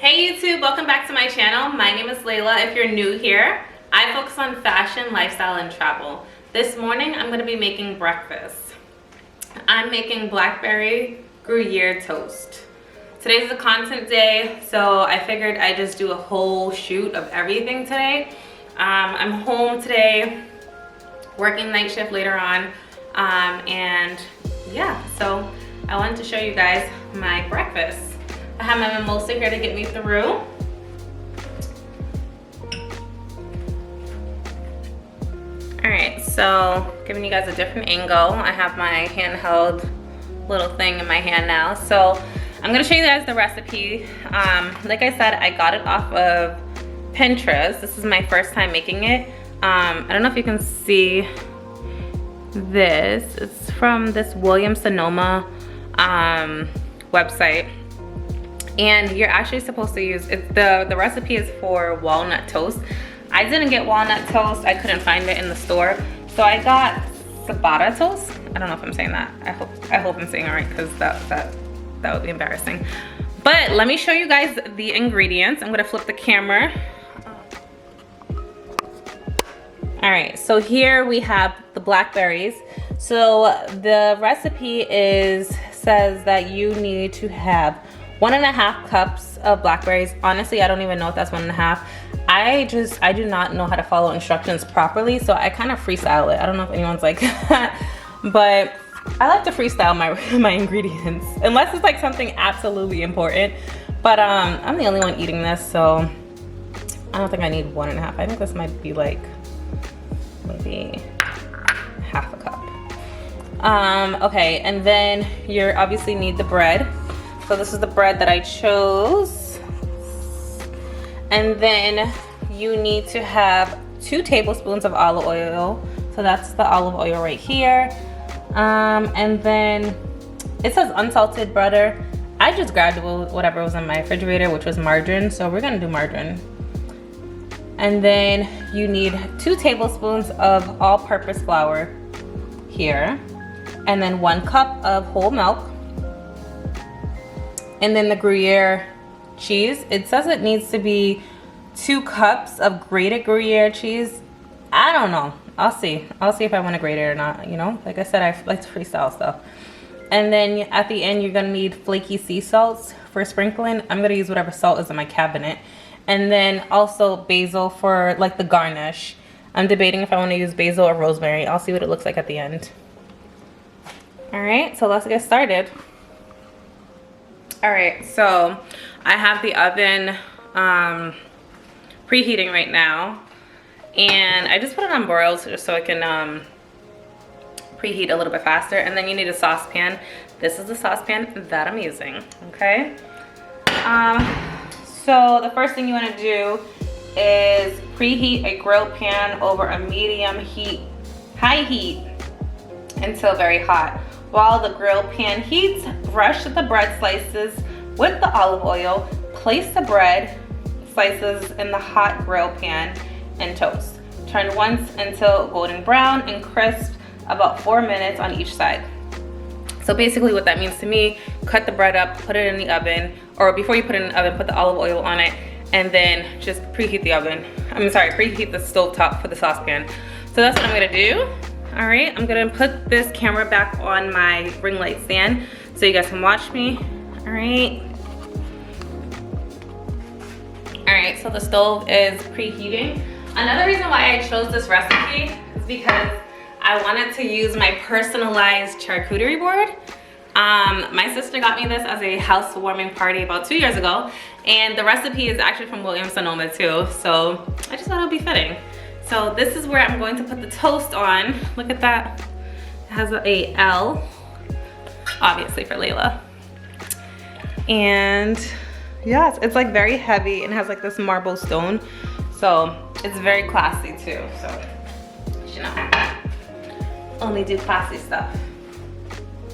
Hey YouTube, welcome back to my channel. My name is Layla. If you're new here, I focus on fashion, lifestyle, and travel. This morning, I'm gonna be making breakfast. I'm making blackberry Gruyere toast. Today's a content day, so I figured I'd just do a whole shoot of everything today. I'm home today, working night shift later on, and yeah, so I wanted to show you guys my breakfast. I have my mimosa here to get me through. All right, so giving you guys a different angle. I have my handheld little thing in my hand now. So I'm gonna show you guys the recipe. Like I said, I got it off of Pinterest. This is my first time making it. I don't know if you can see this. It's from this Sonoma website. And you're actually supposed to use, the recipe is for walnut toast. I didn't get walnut toast, I couldn't find it in the store. So I got ciabatta toast. I don't know if I'm saying that. I hope I'm saying it right, because that would be embarrassing. But let me show you guys the ingredients. I'm gonna flip the camera. All right, so here we have the blackberries. So the recipe says that you need to have 1.5 cups of blackberries. Honestly, I don't even know if that's 1.5. I do not know how to follow instructions properly, so I kind of freestyle it. I don't know if anyone's like that, but I like to freestyle my ingredients, unless it's like something absolutely important. But I'm the only one eating this, so I don't think I need 1.5. I think this might be like maybe half a cup. Okay, and then you obviously need the bread. So this is the bread that I chose. And then you need to have 2 tablespoons of olive oil. So that's the olive oil right here. And then it says unsalted butter. I just grabbed whatever was in my refrigerator, which was margarine. So we're gonna do margarine. And then you need 2 tablespoons of all-purpose flour here. And then 1 cup of whole milk. And then the Gruyere cheese. It says it needs to be 2 cups of grated Gruyere cheese. I don't know. I'll see if I want to grate it or not. You know, like I said, I like to freestyle stuff. And then at the end, you're gonna need flaky sea salts for sprinkling. I'm gonna use whatever salt is in my cabinet. And then also basil for like the garnish. I'm debating if I want to use basil or rosemary. I'll see what it looks like at the end. All right, so let's get started. All right, so I have the oven preheating right now, and I just put it on broil just so it can preheat a little bit faster. And then you need a saucepan. This is the saucepan that I'm using, okay? So the first thing you wanna do is preheat a grill pan over a medium heat, high heat, until very hot. While the grill pan heats, brush the bread slices with the olive oil. Place the bread slices in the hot grill pan and toast. Turn once until golden brown and crisp, about 4 minutes on each side. So basically what that means to me, cut the bread up, put it in the oven, or before you put it in the oven, put the olive oil on it, and then just preheat the oven. Preheat the stove top for the saucepan. So that's what I'm gonna do. All right, I'm gonna put this camera back on my ring light stand so you guys can watch me. All right. All right, so the stove is preheating. Another reason why I chose this recipe is because I wanted to use my personalized charcuterie board. My sister got me this as a housewarming party about 2 years ago, and the recipe is actually from Sonoma too, so I just thought it would be fitting. So this is where I'm going to put the toast on. Look at that. It has a L, obviously for Layla. And yes, it's like very heavy and has like this marble stone. So it's very classy too. So you know, only do classy stuff.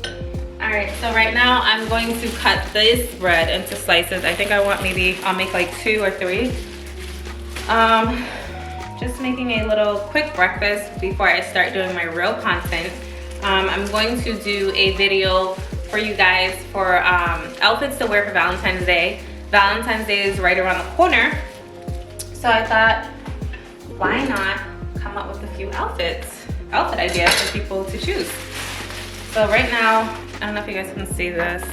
All right, so right now I'm going to cut this bread into slices. I think I'll make like 2 or 3. Just making a little quick breakfast before I start doing my real content. I'm going to do a video for you guys for outfits to wear for Valentine's Day. Valentine's Day is right around the corner. So I thought, why not come up with a few outfit ideas for people to choose. So right now, I don't know if you guys can see this.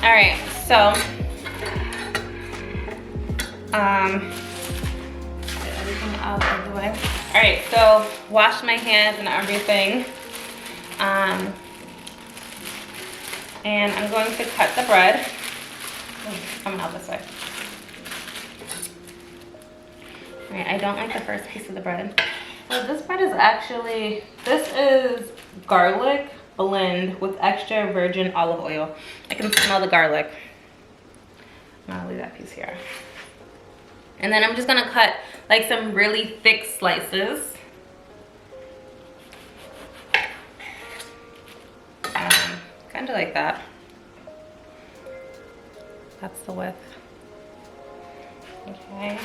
All right, so, get everything out of the way. All right, so wash my hands and everything. And I'm going to cut the bread. Come out this way. All right, I don't like the first piece of the bread. So this bread is actually, this is garlic blend with extra virgin olive oil. I can smell the garlic. I'm gonna leave that piece here. And then I'm just gonna cut like some really thick slices. Kind of like that. That's the width. Okay.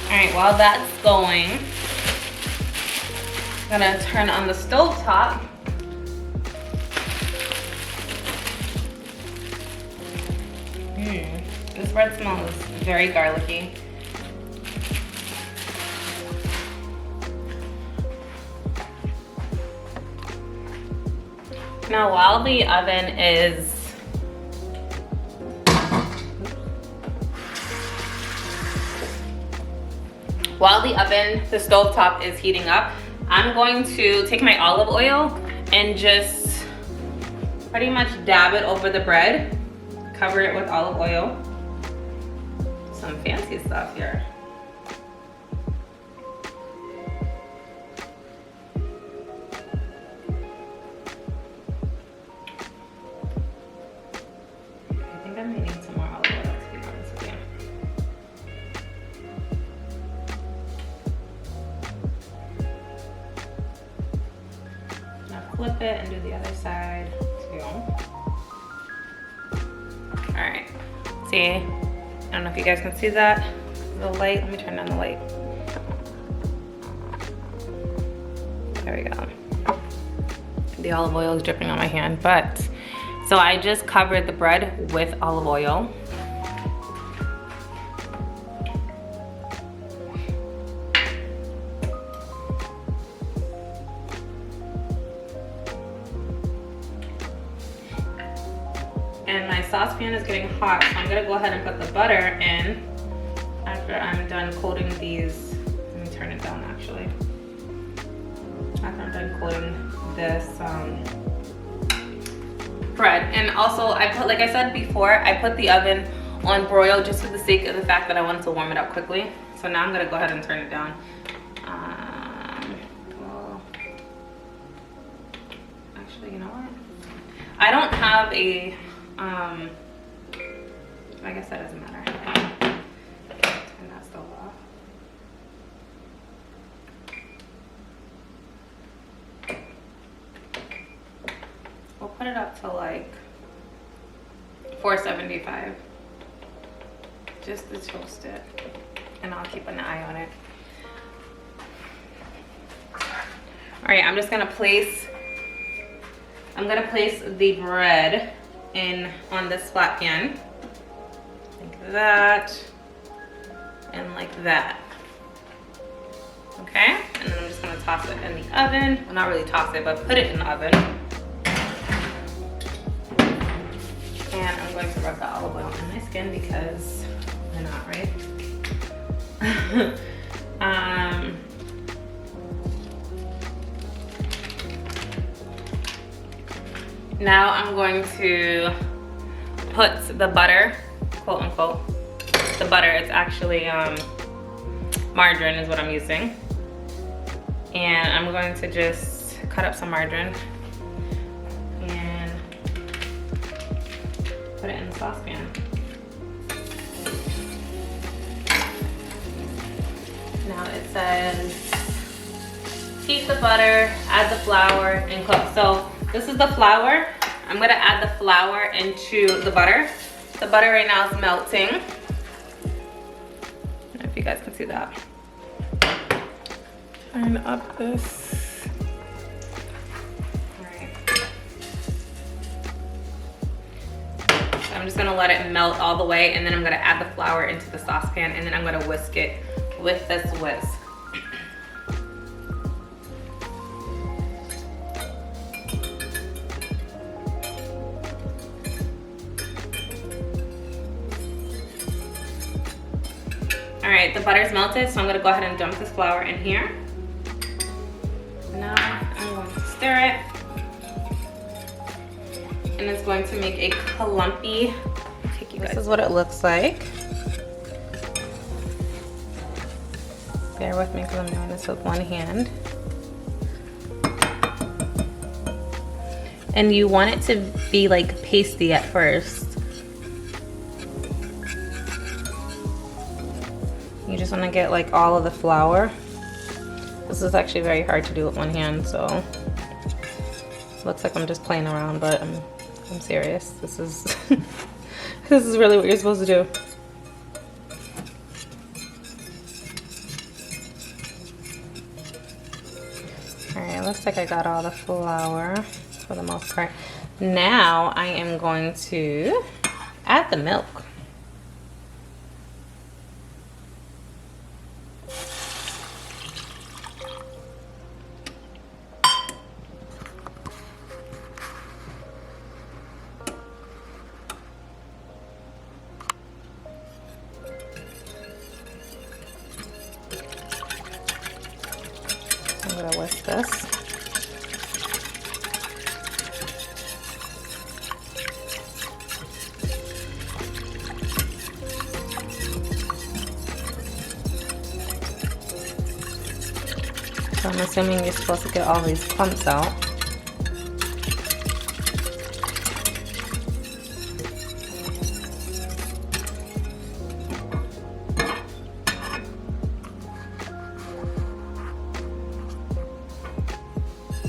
All right, while that's going, I'm gonna turn on the stove top. This bread smells very garlicky. Now, while the oven is the stovetop is heating up, I'm going to take my olive oil and just pretty much dab it over the bread, cover it with olive oil. Some fancy stuff here. I think I may need some more olive oil, to be honest with you. Now flip it and do the other side too. All right, see, I don't know if you guys can see that. The light, let me turn on the light. There we go. The olive oil is dripping on my hand, but, so I just covered the bread with olive oil. And my saucepan is getting hot, so I'm gonna go ahead and put the butter in after I'm done coating these. Let me turn it down actually. After I'm done coating this bread. And also, like I said before, I put the oven on broil just for the sake of the fact that I wanted to warm it up quickly. So now I'm gonna go ahead and turn it down. Well, actually, you know what? I don't have a I guess that doesn't matter. Turn that stove off. We'll put it up to like 475 just to toast it, and I'll keep an eye on it. All right, I'm gonna place the bread in on this flat pan, like that, and like that. Okay, and then I'm just gonna toss it in the oven. Well, not really toss it, but put it in the oven. And I'm going to rub the olive oil on my skin because why not, right? Now I'm going to put the butter, quote unquote, the butter, it's actually margarine is what I'm using. And I'm going to just cut up some margarine and put it in the saucepan. Now it says, heat the butter, add the flour, and cook. So this is the flour. I'm gonna add the flour into the butter. The butter right now is melting. I don't know if you you guys can see that. Turn up this. All right. So I'm just gonna let it melt all the way, and then I'm gonna add the flour into the saucepan, and then I'm gonna whisk it with this whisk. All right, the butter's melted, so I'm gonna go ahead and dump this flour in here. Now I'm going to stir it. And it's going to make a clumpy. This is what it looks like. Bear with me because I'm doing this with one hand. And you want it to be like pasty at first. You just want to get like all of the flour. This is actually very hard to do with one hand, so looks like I'm just playing around, but I'm serious. This is this is really what you're supposed to do. All right, looks like I got all the flour for the most part. Now I am going to add the milk. I'm gonna whisk this. So I'm assuming you're supposed to get all these clumps out.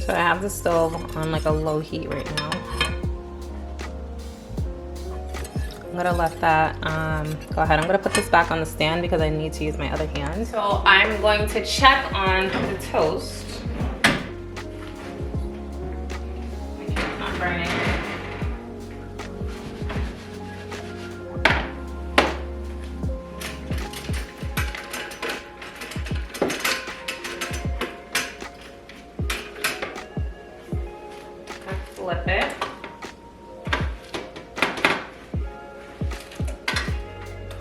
So I have the stove on like a low heat right now. I'm gonna let that go ahead. I'm gonna put this back on the stand because I need to use my other hand. So I'm going to check on the toast. Make sure it's not burning. Flip it.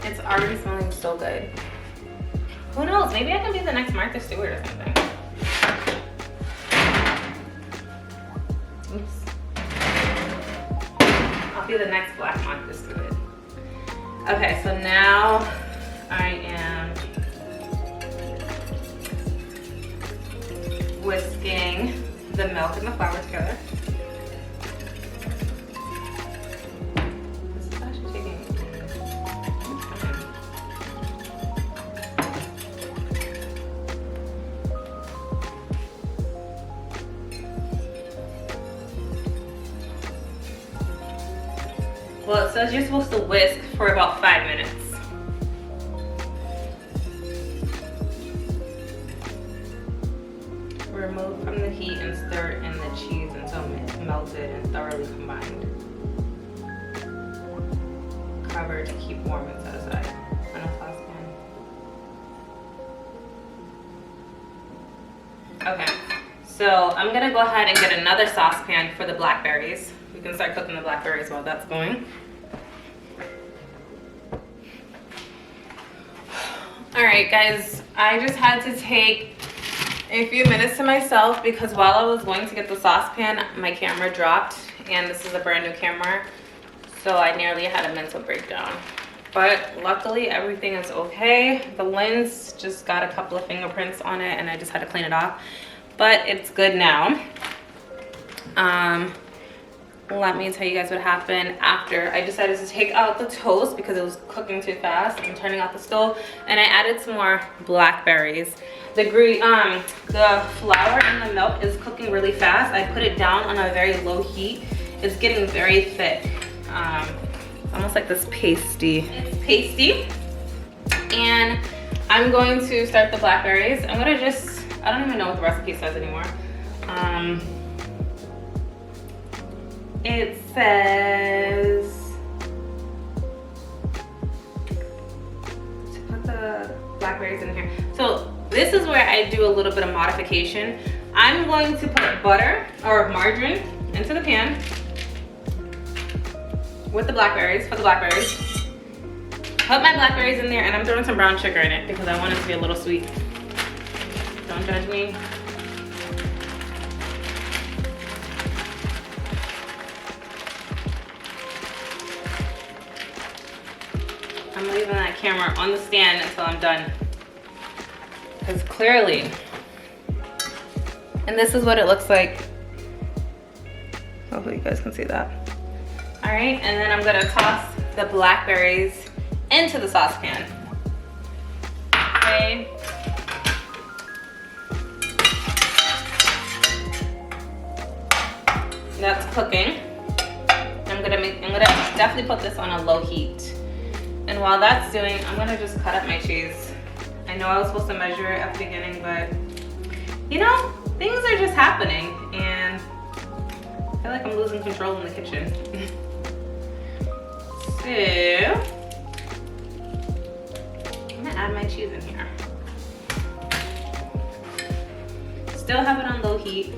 It's already smelling so good. Who knows? Maybe I can be the next Martha Stewart or something. Oops. I'll be the next Black Martha Stewart. Okay, so now I am whisking the milk and the flour together. Well, it says you're supposed to whisk for about 5 minutes. Remove from the heat and stir in the cheese until melted and thoroughly combined. Cover to keep warm and set aside on a saucepan. Okay, so I'm gonna go ahead and get another saucepan for the blackberries. We can start cooking the blackberries while that's going. All right, guys, I just had to take a few minutes to myself because while I was going to get the saucepan, my camera dropped, and this is a brand new camera, so I nearly had a mental breakdown. But luckily, everything is okay. The lens just got a couple of fingerprints on it, and I just had to clean it off, but it's good now. Let me tell you guys what happened after I decided to take out the toast because it was cooking too fast. I'm turning off the stove, and I added some more blackberries. The flour and the milk is cooking really fast. I put it down on a very low heat. It's getting very thick, almost like this pasty. It's pasty, and I'm going to start the blackberries. I'm gonna just, I don't even know what the recipe says anymore. It says to put the blackberries in here. So this is where I do a little bit of modification. I'm going to put butter or margarine into the pan with the blackberries, put my blackberries in there, and I'm throwing some brown sugar in it because I want it to be a little sweet. Don't judge me. I'm leaving that camera on the stand until I'm done. Because clearly, and this is what it looks like. Hopefully you guys can see that. All right, and then I'm gonna toss the blackberries into the saucepan. Okay. That's cooking. I'm gonna definitely put this on a low heat. And while that's doing, I'm gonna just cut up my cheese. I know I was supposed to measure it at the beginning, but you know, things are just happening and I feel like I'm losing control in the kitchen. So, I'm gonna add my cheese in here. Still have it on low heat.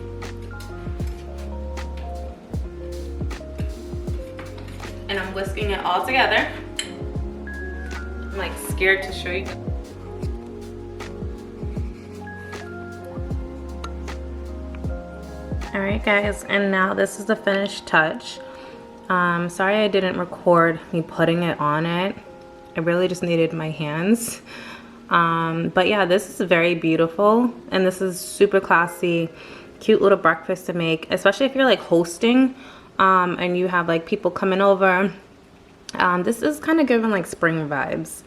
And I'm whisking it all together. I'm like scared to show you. All right guys, and now this is the finished touch. Sorry I didn't record me putting it on it. I really just needed my hands. But yeah, this is very beautiful and this is super classy, cute little breakfast to make, especially if you're like hosting and you have like people coming over. This is kind of giving like spring vibes.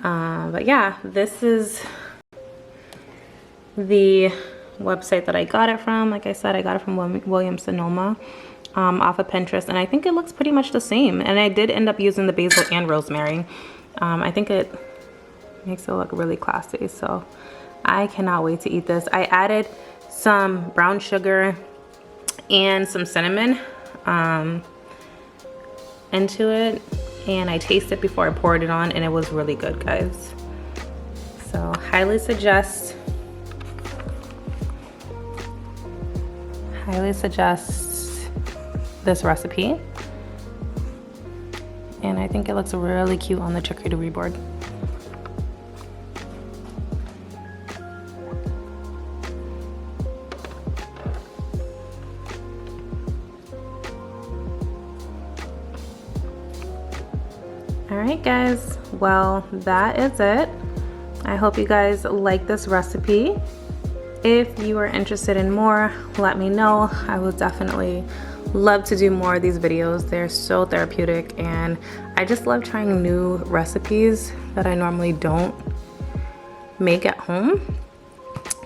But yeah, this is the website that I got it from. Like I said, I got it from Williams Sonoma off of Pinterest, and I think it looks pretty much the same. And I did end up using the basil and rosemary. I think it makes it look really classy, so I cannot wait to eat this. I added some brown sugar and some cinnamon into it, and I tasted before I poured it on, and it was really good, guys. So highly suggest this recipe, and I think it looks really cute on the charcuterie board. Alright guys, well that is it. I hope you guys like this recipe. If you are interested in more, let me know. I will definitely love to do more of these videos. They're so therapeutic, and I just love trying new recipes that I normally don't make at home.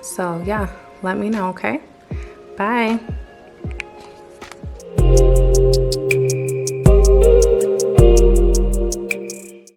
So yeah, let me know, okay? Bye.